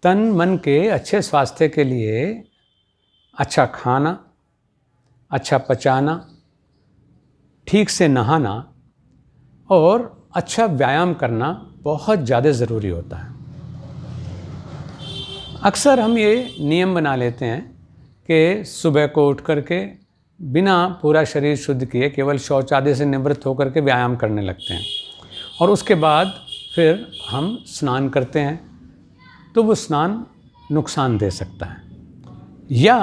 तन मन के अच्छे स्वास्थ्य के लिए अच्छा खाना, अच्छा पचाना, ठीक से नहाना और अच्छा व्यायाम करना बहुत ज़्यादा ज़रूरी होता है। अक्सर हम ये नियम बना लेते हैं कि सुबह को उठ करके बिना पूरा शरीर शुद्ध किए केवल शौच आदि से निवृत्त होकर के व्यायाम करने लगते हैं और उसके बाद फिर हम स्नान करते हैं, तो वो स्नान नुकसान दे सकता है। या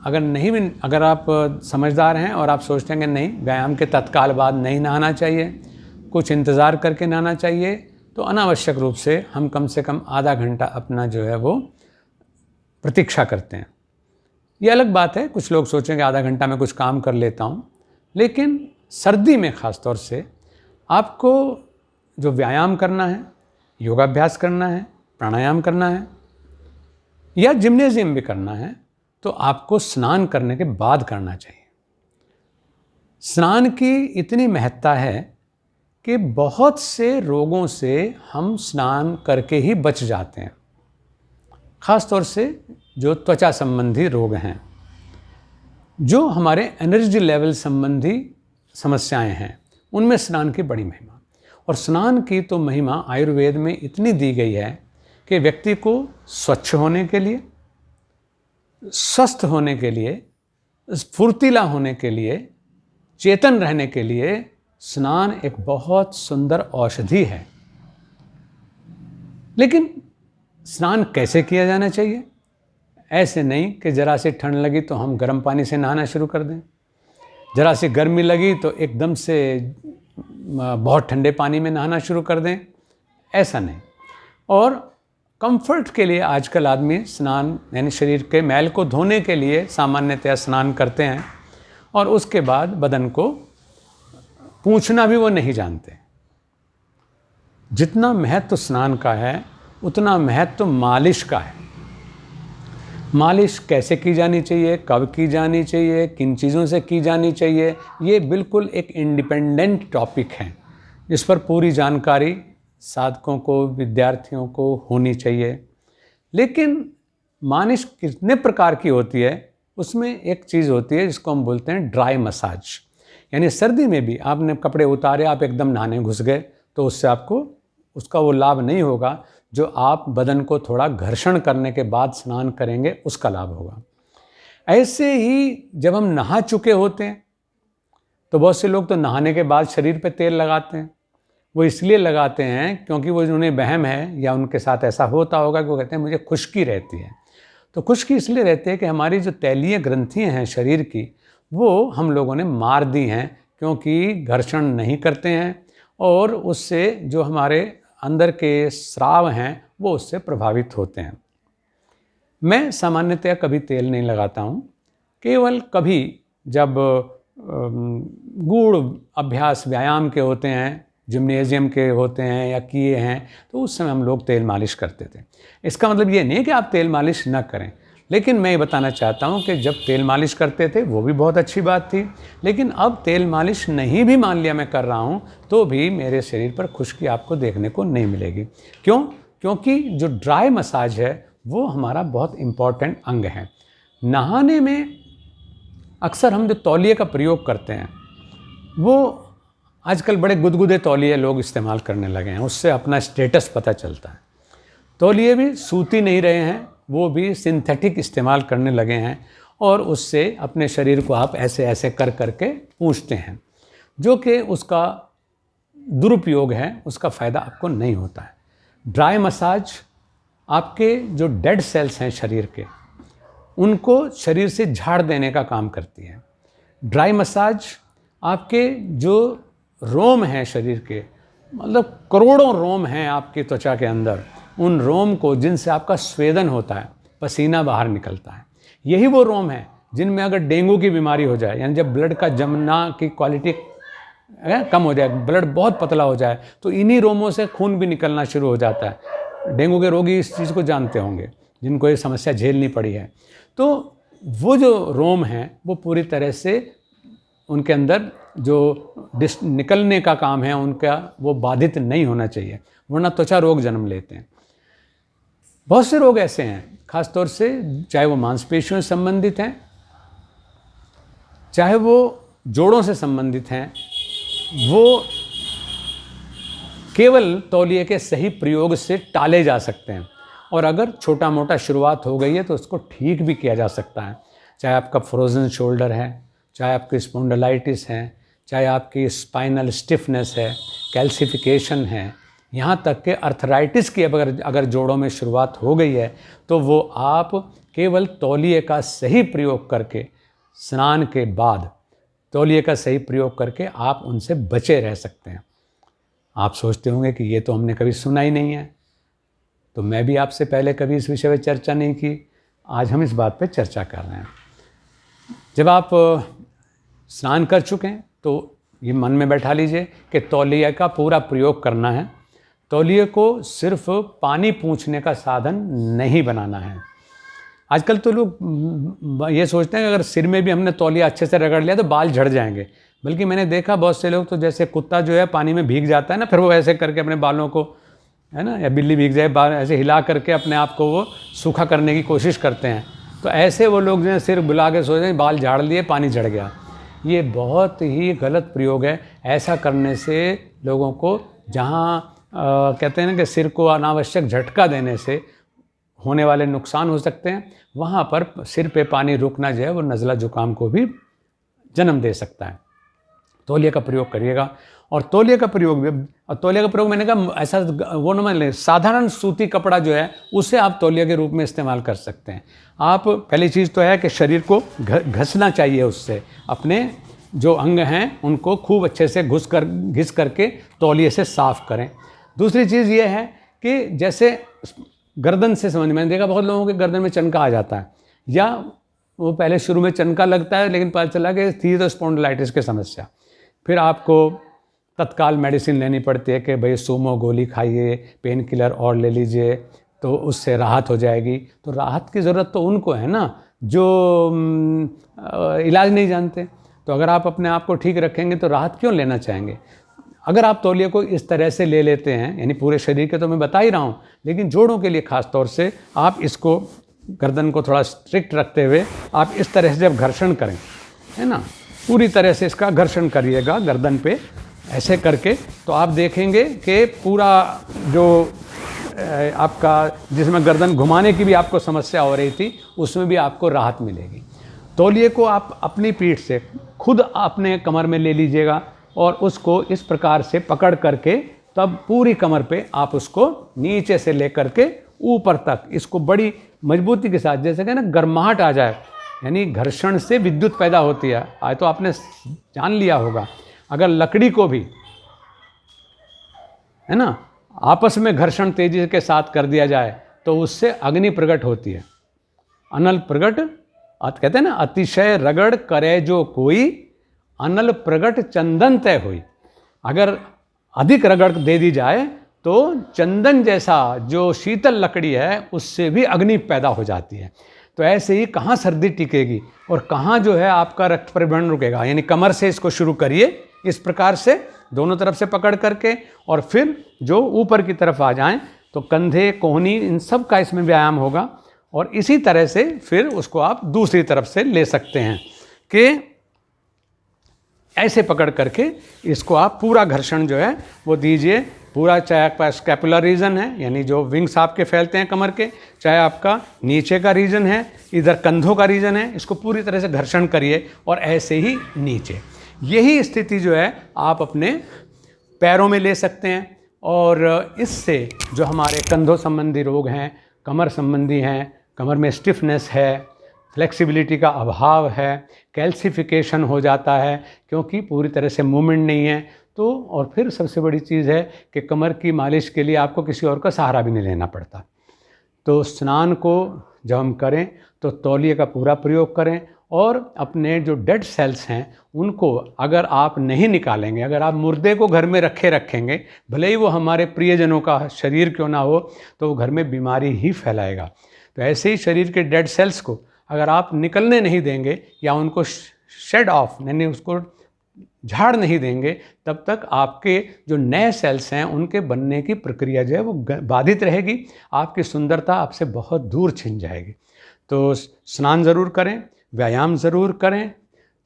अगर आप समझदार हैं और आप सोचते हैं कि नहीं, व्यायाम के तत्काल बाद नहीं नहाना चाहिए, कुछ इंतज़ार करके नहाना चाहिए, तो अनावश्यक रूप से हम कम से कम आधा घंटा अपना जो है वो प्रतीक्षा करते हैं। ये अलग बात है, कुछ लोग सोचेंगे आधा घंटा में कुछ काम कर लेता हूँ, लेकिन सर्दी में ख़ास तौर से आपको जो व्यायाम करना है, योगाभ्यास करना है, प्राणायाम करना है या जिम्नेजियम भी करना है, तो आपको स्नान करने के बाद करना चाहिए। स्नान की इतनी महत्ता है कि बहुत से रोगों से हम स्नान करके ही बच जाते हैं, ख़ास तौर से जो त्वचा संबंधी रोग हैं, जो हमारे एनर्जी लेवल संबंधी समस्याएं हैं, उनमें स्नान की बड़ी महिमा। और स्नान की तो महिमा आयुर्वेद में इतनी दी गई है कि व्यक्ति को स्वच्छ होने के लिए, स्वस्थ होने के लिए, फुर्तीला होने के लिए, चेतन रहने के लिए स्नान एक बहुत सुंदर औषधि है। लेकिन स्नान कैसे किया जाना चाहिए? ऐसे नहीं कि जरा सी ठंड लगी तो हम गर्म पानी से नहाना शुरू कर दें, जरा सी गर्मी लगी तो एकदम से बहुत ठंडे पानी में नहाना शुरू कर दें, ऐसा नहीं। और कंफर्ट के लिए आजकल आदमी स्नान यानी शरीर के मैल को धोने के लिए सामान्यतया स्नान करते हैं और उसके बाद बदन को पूंछना भी वो नहीं जानते। जितना महत्व स्नान का है उतना महत्व मालिश का है। मालिश कैसे की जानी चाहिए, कब की जानी चाहिए, किन चीज़ों से की जानी चाहिए, ये बिल्कुल एक इंडिपेंडेंट टॉपिक है, जिस पर पूरी जानकारी साधकों को, विद्यार्थियों को होनी चाहिए। लेकिन मालिश कितने प्रकार की होती है, उसमें एक चीज़ होती है जिसको हम बोलते हैं ड्राई मसाज। यानी सर्दी में भी आपने कपड़े उतारे, आप एकदम नहाने घुस गए, तो उससे आपको उसका वो लाभ नहीं होगा जो आप बदन को थोड़ा घर्षण करने के बाद स्नान करेंगे, उसका लाभ होगा। ऐसे ही जब हम नहा चुके होते हैं तो बहुत से लोग तो नहाने के बाद शरीर पे तेल लगाते हैं। वो इसलिए लगाते हैं क्योंकि वो उन्हें वहम है या उनके साथ ऐसा होता होगा कि वो कहते हैं मुझे खुश्की रहती है। तो खुश्की इसलिए रहती है कि हमारी जो तैलीय ग्रंथियाँ हैं शरीर की, वो हम लोगों ने मार दी हैं, क्योंकि घर्षण नहीं करते हैं और उससे जो हमारे अंदर के स्राव हैं वो उससे प्रभावित होते हैं। मैं सामान्यतया कभी तेल नहीं लगाता हूँ, केवल कभी जब गूढ़ अभ्यास व्यायाम के होते हैं, जिम्नेजियम के होते हैं या किए हैं, तो उस समय हम लोग तेल मालिश करते थे। इसका मतलब ये नहीं कि आप तेल मालिश न करें, लेकिन मैं ये बताना चाहता हूँ कि जब तेल मालिश करते थे वो भी बहुत अच्छी बात थी, लेकिन अब तेल मालिश नहीं भी मान लिया मैं कर रहा हूँ तो भी मेरे शरीर पर खुश्की आपको देखने को नहीं मिलेगी। क्यों? क्योंकि जो ड्राई मसाज है वो हमारा बहुत इम्पॉर्टेंट अंग है। नहाने में अक्सर हम जो तौलिए का प्रयोग करते हैं वो आजकल बड़े गुदगुदे तौलिए लोग इस्तेमाल करने लगे हैं, उससे अपना स्टेटस पता चलता है। तौलिए भी सूती नहीं रहे हैं, वो भी सिंथेटिक इस्तेमाल करने लगे हैं और उससे अपने शरीर को आप ऐसे ऐसे कर करके पूंछते हैं, जो कि उसका दुरुपयोग है, उसका फ़ायदा आपको नहीं होता है। ड्राई मसाज आपके जो डेड सेल्स हैं शरीर के, उनको शरीर से झाड़ देने का काम करती है। ड्राई मसाज आपके जो रोम हैं शरीर के, मतलब करोड़ों रोम हैं आपकी त्वचा के अंदर, उन रोम को जिनसे आपका स्वेदन होता है, पसीना बाहर निकलता है, यही वो रोम है जिनमें अगर डेंगू की बीमारी हो जाए, यानी जब ब्लड का जमना की क्वालिटी कम हो जाए, ब्लड बहुत पतला हो जाए, तो इन्हीं रोमों से खून भी निकलना शुरू हो जाता है। डेंगू के रोगी इस चीज़ को जानते होंगे, जिनको ये समस्या झेलनी पड़ी है। तो वो जो रोम हैं वो पूरी तरह से उनके अंदर जो निकलने का काम है उनका, वो बाधित नहीं होना चाहिए, वरना त्वचा रोग जन्म लेते हैं। बहुत से रोग ऐसे हैं, खासतौर से चाहे वो मांसपेशियों से संबंधित हैं, चाहे वो जोड़ों से संबंधित हैं, वो केवल तौलिए के सही प्रयोग से टाले जा सकते हैं। और अगर छोटा मोटा शुरुआत हो गई है तो उसको ठीक भी किया जा सकता है। चाहे आपका फ्रोज़न शोल्डर है, चाहे आपकी स्पॉन्डिलाइटिस है, चाहे आपकी स्पाइनल स्टिफनेस है, कैल्सिफिकेशन है, यहाँ तक कि अर्थराइटिस की अगर जोड़ों में शुरुआत हो गई है तो वो आप केवल तौलिए का सही प्रयोग करके, स्नान के बाद तौलिए का सही प्रयोग करके आप उनसे बचे रह सकते हैं। आप सोचते होंगे कि ये तो हमने कभी सुना ही नहीं है, तो मैं भी आपसे पहले कभी इस विषय पर चर्चा नहीं की, आज हम इस बात पर चर्चा कर रहे हैं। जब आप स्नान कर चुके हैं तो ये मन में बैठा लीजिए कि तौलिए का पूरा प्रयोग करना है। तौलिए को सिर्फ पानी पूंछने का साधन नहीं बनाना है। आजकल तो लोग ये सोचते हैं कि अगर सिर में भी हमने तौलिया अच्छे से रगड़ लिया तो बाल झड़ जाएंगे, बल्कि मैंने देखा बहुत से लोग तो जैसे कुत्ता जो है पानी में भीग जाता है ना, फिर वो ऐसे करके अपने बालों को, है ना, या बिल्ली भीग जाए बाल ऐसे हिला करके अपने आप को वो सूखा करने की कोशिश करते हैं। तो ऐसे वो लोग जो है सिर बुला के सोचते हैं बाल झाड़ लिए पानी झड़ गया। ये बहुत ही गलत प्रयोग है। ऐसा करने से लोगों को जहाँ कहते हैं ना कि सिर को अनावश्यक झटका देने से होने वाले नुकसान हो सकते हैं, वहाँ पर सिर पे पानी रुकना जो है वो नज़ला जुकाम को भी जन्म दे सकता है। तौलिए का प्रयोग करिएगा। और तौलिए का प्रयोग मैंने कहा ऐसा वो न मान लें, साधारण सूती कपड़ा जो है उसे आप तौलिए के रूप में इस्तेमाल कर सकते हैं। आप पहली चीज़ तो है कि शरीर को घसना चाहिए, उससे अपने जो अंग हैं उनको खूब अच्छे से घिस करके तौलिए से साफ़ करें। दूसरी चीज़ ये है कि जैसे गर्दन से समझ, मैंने देखा बहुत लोगों के गर्दन में चनका आ जाता है, या वो पहले शुरू में चनका लगता है लेकिन पता चला कि थी तो स्पॉन्डिलाइटिस की समस्या, फिर आपको तत्काल मेडिसिन लेनी पड़ती है कि भाई सूमो गोली खाइए, पेन किलर और ले लीजिए तो उससे राहत हो जाएगी। तो राहत की ज़रूरत तो उनको है ना जो इलाज नहीं जानते। तो अगर आप अपने आप को ठीक रखेंगे तो राहत क्यों लेना चाहेंगे। अगर आप तौलिए को इस तरह से ले लेते हैं, यानी पूरे शरीर के तो मैं बता ही रहा हूँ, लेकिन जोड़ों के लिए ख़ास तौर से आप इसको गर्दन को थोड़ा स्ट्रिक्ट रखते हुए आप इस तरह से जब घर्षण करें, है ना, पूरी तरह से इसका घर्षण करिएगा गर्दन पे ऐसे करके, तो आप देखेंगे कि पूरा जो आपका जिसमें गर्दन घुमाने की भी आपको समस्या हो रही थी उसमें भी आपको राहत मिलेगी। तौलिए को आप अपनी पीठ से खुद अपने कमर में ले लीजिएगा और उसको इस प्रकार से पकड़ करके तब पूरी कमर पे आप उसको नीचे से ले करके ऊपर तक इसको बड़ी मजबूती के साथ, जैसे कि ना गर्माहट आ जाए, यानी घर्षण से विद्युत पैदा होती है। आज तो आपने जान लिया होगा, अगर लकड़ी को भी, है ना, आपस में घर्षण तेजी के साथ कर दिया जाए तो उससे अग्नि प्रकट होती है। अनल प्रकट कहते हैं ना, अतिशय रगड़ करे जो कोई, अनल प्रगट चंदन तय हुई। अगर अधिक रगड़ दे दी जाए तो चंदन जैसा जो शीतल लकड़ी है उससे भी अग्नि पैदा हो जाती है। तो ऐसे ही कहाँ सर्दी टिकेगी और कहाँ जो है आपका रक्त परिवहन रुकेगा। यानी कमर से इसको शुरू करिए इस प्रकार से दोनों तरफ से पकड़ करके, और फिर जो ऊपर की तरफ आ जाएं तो कंधे, कोहनी, इन सब का इसमें व्यायाम होगा। और इसी तरह से फिर उसको आप दूसरी तरफ से ले सकते हैं कि ऐसे पकड़ करके इसको आप पूरा घर्षण जो है वो दीजिए। पूरा, चाहे आपका स्कैपुलर रीजन है यानी जो विंग्स आपके फैलते हैं कमर के, चाहे आपका नीचे का रीजन है, इधर कंधों का रीजन है, इसको पूरी तरह से घर्षण करिए और ऐसे ही नीचे। यही स्थिति जो है आप अपने पैरों में ले सकते हैं। और इससे जो हमारे कंधों संबंधी रोग हैं, कमर संबंधी हैं, कमर में स्टिफनेस है, फ्लेक्सिबिलिटी का अभाव है, कैल्सिफिकेशन हो जाता है क्योंकि पूरी तरह से मूवमेंट नहीं है। तो और फिर सबसे बड़ी चीज़ है कि कमर की मालिश के लिए आपको किसी और का सहारा भी नहीं लेना पड़ता। तो स्नान को जब हम करें तो तौलिए का पूरा प्रयोग करें और अपने जो डेड सेल्स हैं उनको अगर आप नहीं निकालेंगे, अगर आप मुर्दे को घर में रखेंगे, भले ही वो हमारे प्रियजनों का शरीर क्यों ना हो, तो वो घर में बीमारी ही फैलाएगा। तो ऐसे ही शरीर के डेड सेल्स को अगर आप निकलने नहीं देंगे या उनको शेड ऑफ यानी उसको झाड़ नहीं देंगे तब तक आपके जो नए सेल्स हैं उनके बनने की प्रक्रिया जो है वो बाधित रहेगी, आपकी सुंदरता आपसे बहुत दूर छिन जाएगी। तो स्नान ज़रूर करें, व्यायाम ज़रूर करें,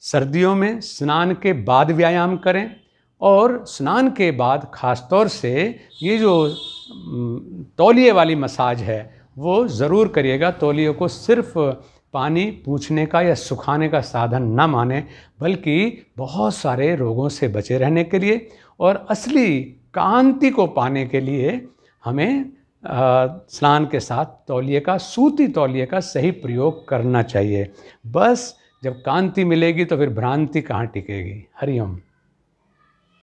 सर्दियों में स्नान के बाद व्यायाम करें, और स्नान के बाद ख़ास तौर से ये जो तौलिए वाली मसाज है वो ज़रूर करिएगा। तौलिए को सिर्फ पानी पूंछने का या सुखाने का साधन न माने, बल्कि बहुत सारे रोगों से बचे रहने के लिए और असली कांति को पाने के लिए हमें स्नान के साथ तौलिए का, सूती तौलिए का सही प्रयोग करना चाहिए। बस जब कांति मिलेगी तो फिर भ्रांति कहाँ टिकेगी। हरि ओम।